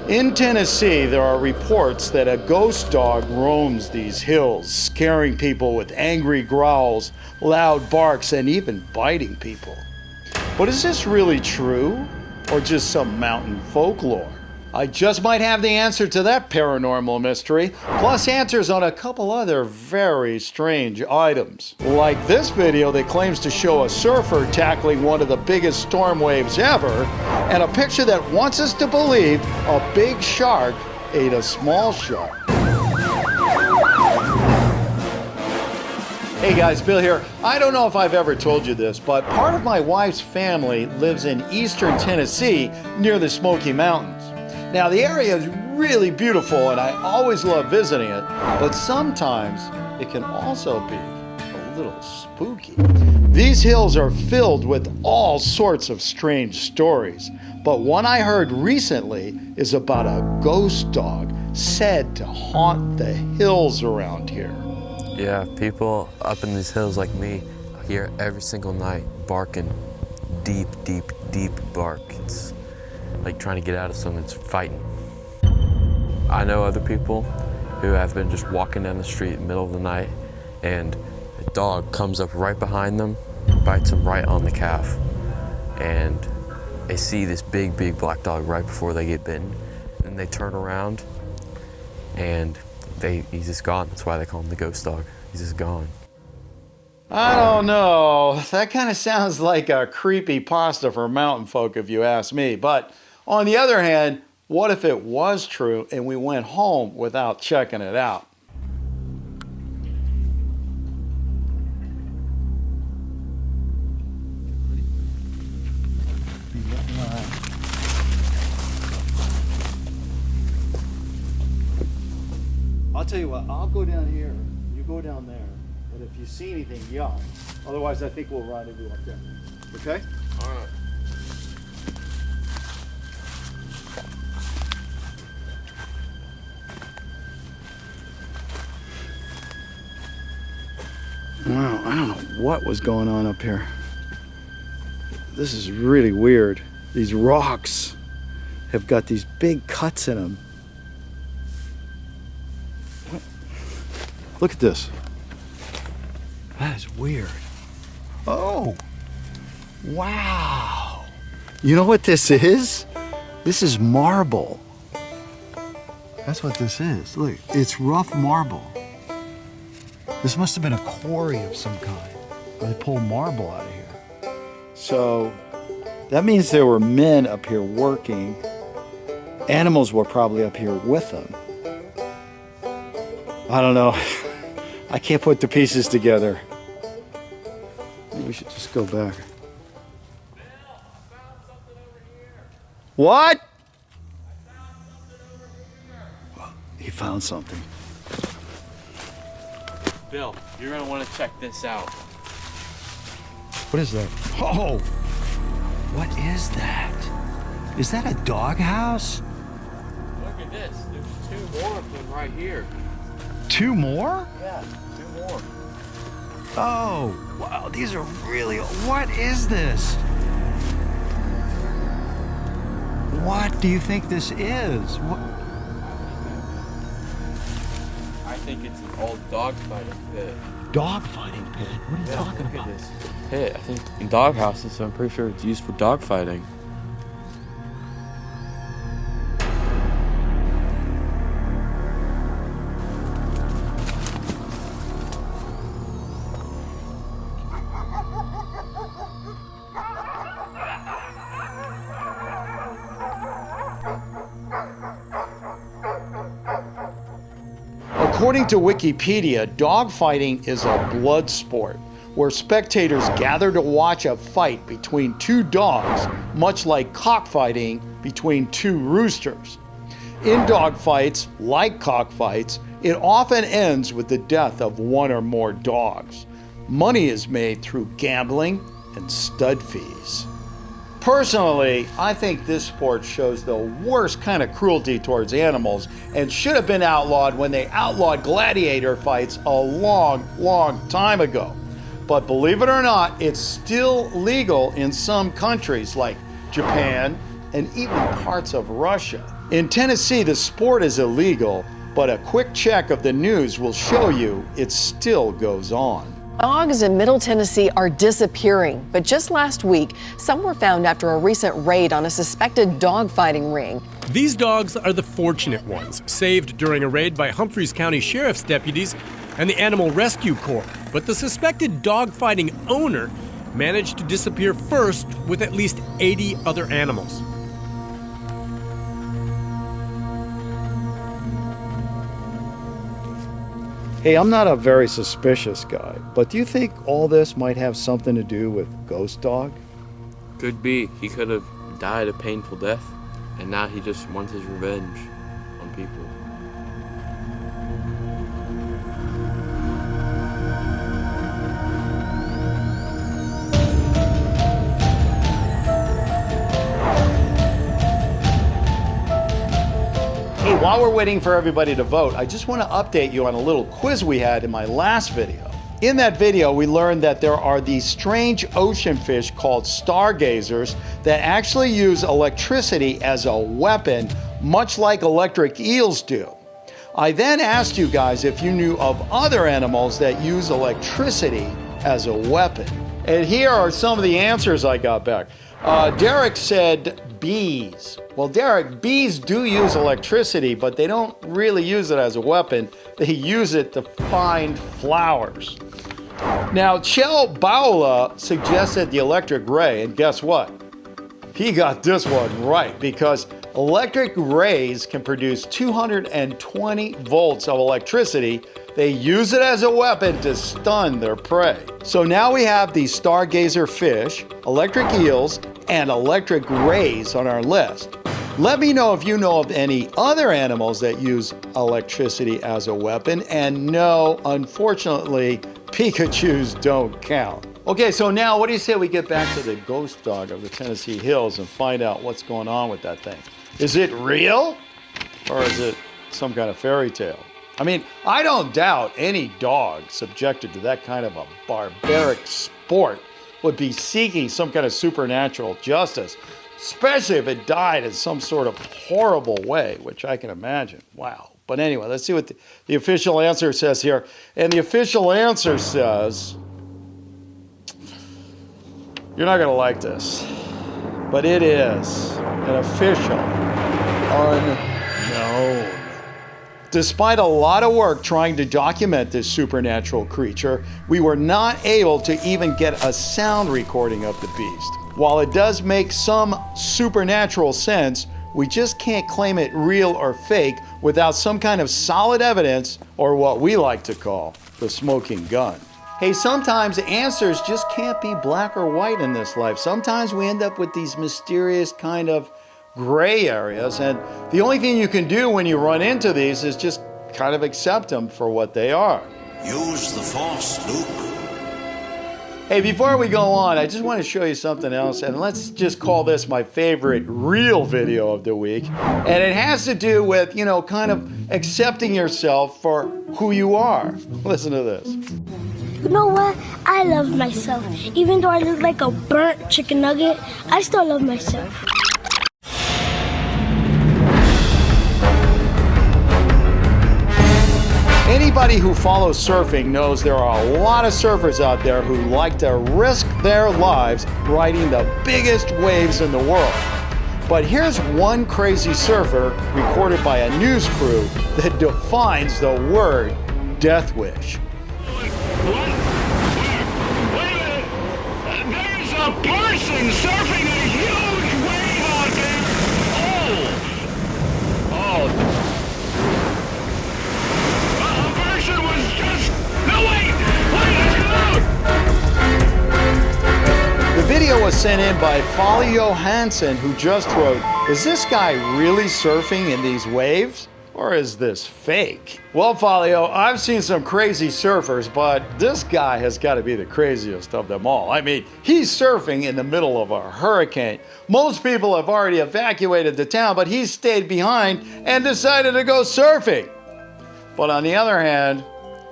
In Tennessee, there are reports that a ghost dog roams these hills, scaring people with angry growls, loud barks, and even biting people. But is this really true, or just some mountain folklore? I just might have the answer to that paranormal mystery, plus answers on a couple other very strange items. Like this video that claims to show a surfer tackling one of the biggest storm waves ever, and a picture that wants us to believe a big shark ate a small shark. Hey guys, Bill here. I don't know if I've ever told you this, but part of my wife's family lives in eastern Tennessee near the Smoky Mountains. Now, the area is really beautiful and I always love visiting it, but sometimes it can also be a little spooky. These hills are filled with all sorts of strange stories, but one I heard recently is about a ghost dog said to haunt the hills around here. Yeah, people up in these hills like me hear every single night barking, deep, deep, deep bark. It's like trying to get out of something that's fighting. I know other people who have been just walking down the street in the middle of the night and a dog comes up right behind them, bites them right on the calf. And they see this big, big black dog right before they get bitten. And they turn around and he's just gone. That's why they call him the ghost dog. He's just gone. I don't know. That kind of sounds like a creepy pasta for mountain folk if you ask me. But on the other hand, what if it was true and we went home without checking it out? I'll tell you what, I'll go down here, you go down there, but if you see anything, yell. Otherwise, I think we'll rendezvous up there. Okay? All right. Wow, I don't know what was going on up here. This is really weird. These rocks have got these big cuts in them. Look at this. That is weird. Oh, wow. You know what this is? This is marble. That's what this is. Look, it's rough marble. This must have been a quarry of some kind, where they pull marble out of here. So that means there were men up here working. Animals were probably up here with them. I don't know. I can't put the pieces together. Maybe we should just go back. Bill, I found something over here. What? I found something over here. Well, he found something. Bill, you're gonna want to check this out. What is that? Oh! What is that? Is that a doghouse? Look at this. There's 2 more of them right here. 2 more? Yeah, 2 more. Oh, wow, these are really, what is this? What do you think this is? What? I think it's an old dogfighting pit. Dogfighting pit? What are you talking look about? at this pit. I think in dog houses, so I'm pretty sure it's used for dogfighting. According to Wikipedia, dogfighting is a blood sport where spectators gather to watch a fight between 2 dogs, much like cockfighting between 2 roosters. In dogfights, like cockfights, it often ends with the death of 1 or more dogs. Money is made through gambling, and stud fees. Personally, I think this sport shows the worst kind of cruelty towards animals and should have been outlawed when they outlawed gladiator fights a long, long time ago. But believe it or not, it's still legal in some countries like Japan and even parts of Russia. In Tennessee, the sport is illegal, but a quick check of the news will show you it still goes on. Dogs in Middle Tennessee are disappearing, but just last week, some were found after a recent raid on a suspected dogfighting ring. These dogs are the fortunate ones, saved during a raid by Humphreys County Sheriff's deputies and the Animal Rescue Corps. But the suspected dogfighting owner managed to disappear first with at least 80 other animals. Hey, I'm not a very suspicious guy, but do you think all this might have something to do with Ghost Dog? Could be. He could have died a painful death, and now he just wants his revenge on people. Hey, while we're waiting for everybody to vote, I just want to update you on a little quiz we had in my last video. In that video, we learned that there are these strange ocean fish called stargazers that actually use electricity as a weapon, much like electric eels do. I then asked you guys if you knew of other animals that use electricity as a weapon. And here are some of the answers I got back. Derek said bees. Well, Derek, bees do use electricity, but they don't really use it as a weapon. They use it to find flowers. Now, Chel Baula suggested the electric ray, and guess what? He got this one right, because electric rays can produce 220 volts of electricity. They use it as a weapon to stun their prey. So now we have these stargazer fish, electric eels, and electric rays on our list. Let me know if you know of any other animals that use electricity as a weapon. And no, unfortunately, Pikachus don't count. Okay, so now what do you say we get back to the ghost dog of the Tennessee Hills and find out what's going on with that thing? Is it real? Or is it some kind of fairy tale? I mean, I don't doubt any dog subjected to that kind of a barbaric sport would be seeking some kind of supernatural justice, especially if it died in some sort of horrible way, which I can imagine. Wow. But anyway, let's see what the official answer says here. And the official answer says, you're not going to like this, but it is an official unknown. Despite a lot of work trying to document this supernatural creature, we were not able to even get a sound recording of the beast. While it does make some supernatural sense, we just can't claim it real or fake without some kind of solid evidence, or what we like to call the smoking gun. Hey, sometimes answers just can't be black or white in this life. Sometimes we end up with these mysterious kind of gray areas, and the only thing you can do when you run into these is just kind of accept them for what they are. Use the Force, Luke. Hey, before we go on, I just want to show you something else, and let's just call this my favorite real video of the week. And it has to do with, kind of accepting yourself for who you are. Listen to this. You know what? I love myself. Even though I look like a burnt chicken nugget, I still love myself. Anybody who follows surfing knows there are a lot of surfers out there who like to risk their lives riding the biggest waves in the world. But here's one crazy surfer recorded by a news crew that defines the word death wish. Wait a minute! There's a person surfing a huge wave out there! Oh! A person was just... No, wait! The video was sent in by Folly Johansson, who just wrote, "Is this guy really surfing in these waves? Or is this fake? Well, Folio, I've seen some crazy surfers, but this guy has got to be the craziest of them all. I mean, he's surfing in the middle of a hurricane. Most people have already evacuated the town, but he stayed behind and decided to go surfing. But on the other hand,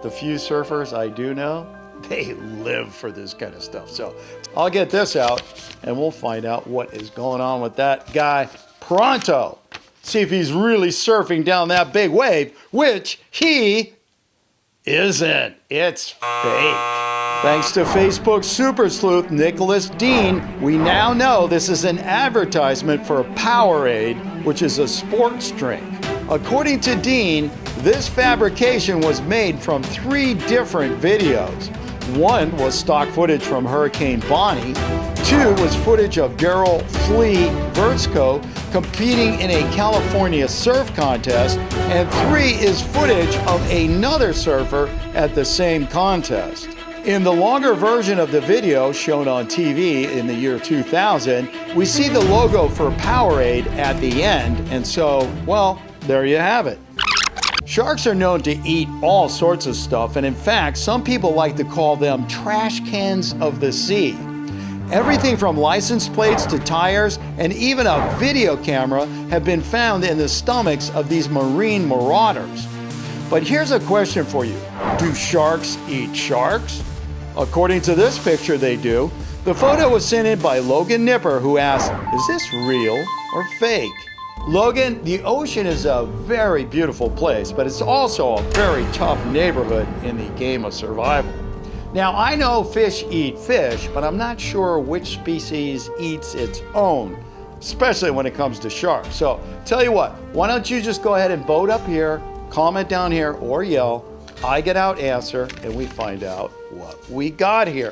the few surfers I do know, they live for this kind of stuff. So I'll get this out and we'll find out what is going on with that guy pronto. See if he's really surfing down that big wave, which he isn't. It's fake. Thanks to Facebook super sleuth Nicholas Dean, we now know this is an advertisement for Powerade, which is a sports drink. According to Dean, this fabrication was made from 3 different videos. One was stock footage from Hurricane Bonnie. 2 was footage of Daryl Flea Vertzko competing in a California surf contest. And 3 is footage of another surfer at the same contest. In the longer version of the video shown on TV in the year 2000, we see the logo for Powerade at the end. And so, well, there you have it. Sharks are known to eat all sorts of stuff, and in fact, some people like to call them trash cans of the sea. Everything from license plates to tires and even a video camera have been found in the stomachs of these marine marauders. But here's a question for you. Do sharks eat sharks? According to this picture, they do. The photo was sent in by Logan Nipper, who asked, "Is this real or fake?" Logan, the ocean is a very beautiful place, but it's also a very tough neighborhood in the game of survival. Now, I know fish eat fish, but I'm not sure which species eats its own, especially when it comes to sharks. So, tell you what, why don't you just go ahead and vote up here, comment down here, or yell. I get out answer, and we find out what we got here.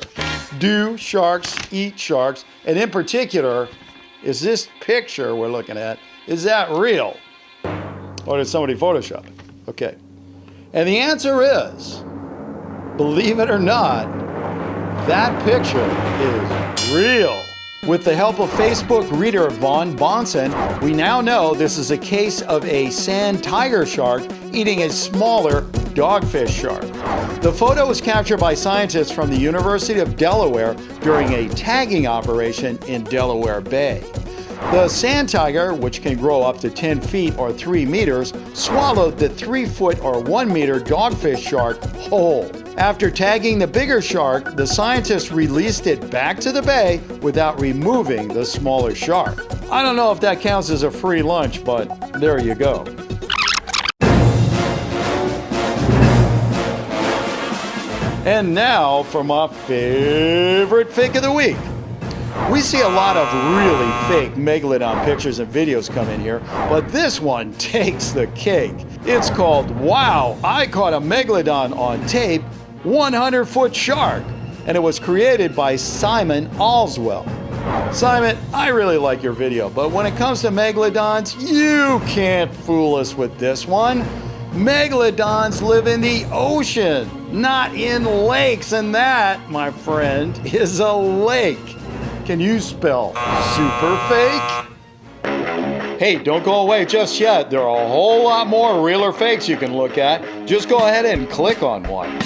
Do sharks eat sharks? And in particular, is this picture we're looking at, is that real? Or did somebody Photoshop it? Okay. And the answer is, believe it or not, that picture is real. With the help of Facebook reader Vaughn Bonson, we now know this is a case of a sand tiger shark eating a smaller dogfish shark. The photo was captured by scientists from the University of Delaware during a tagging operation in Delaware Bay. The sand tiger, which can grow up to 10 feet or 3 meters, swallowed the 3-foot or 1-meter dogfish shark whole. After tagging the bigger shark, the scientists released it back to the bay without removing the smaller shark. I don't know if that counts as a free lunch, but there you go. And now for my favorite fake of the week. We see a lot of really fake megalodon pictures and videos come in here, but this one takes the cake. It's called Wow, I Caught a Megalodon on Tape, 100-Foot Shark, and it was created by Simon Allswell. Simon, I really like your video, but when it comes to megalodons, you can't fool us with this one. Megalodons live in the ocean, not in lakes, and that, my friend, is a lake. Can you spell super fake? Hey, don't go away just yet. There are a whole lot more real or fakes you can look at. Just go ahead and click on one.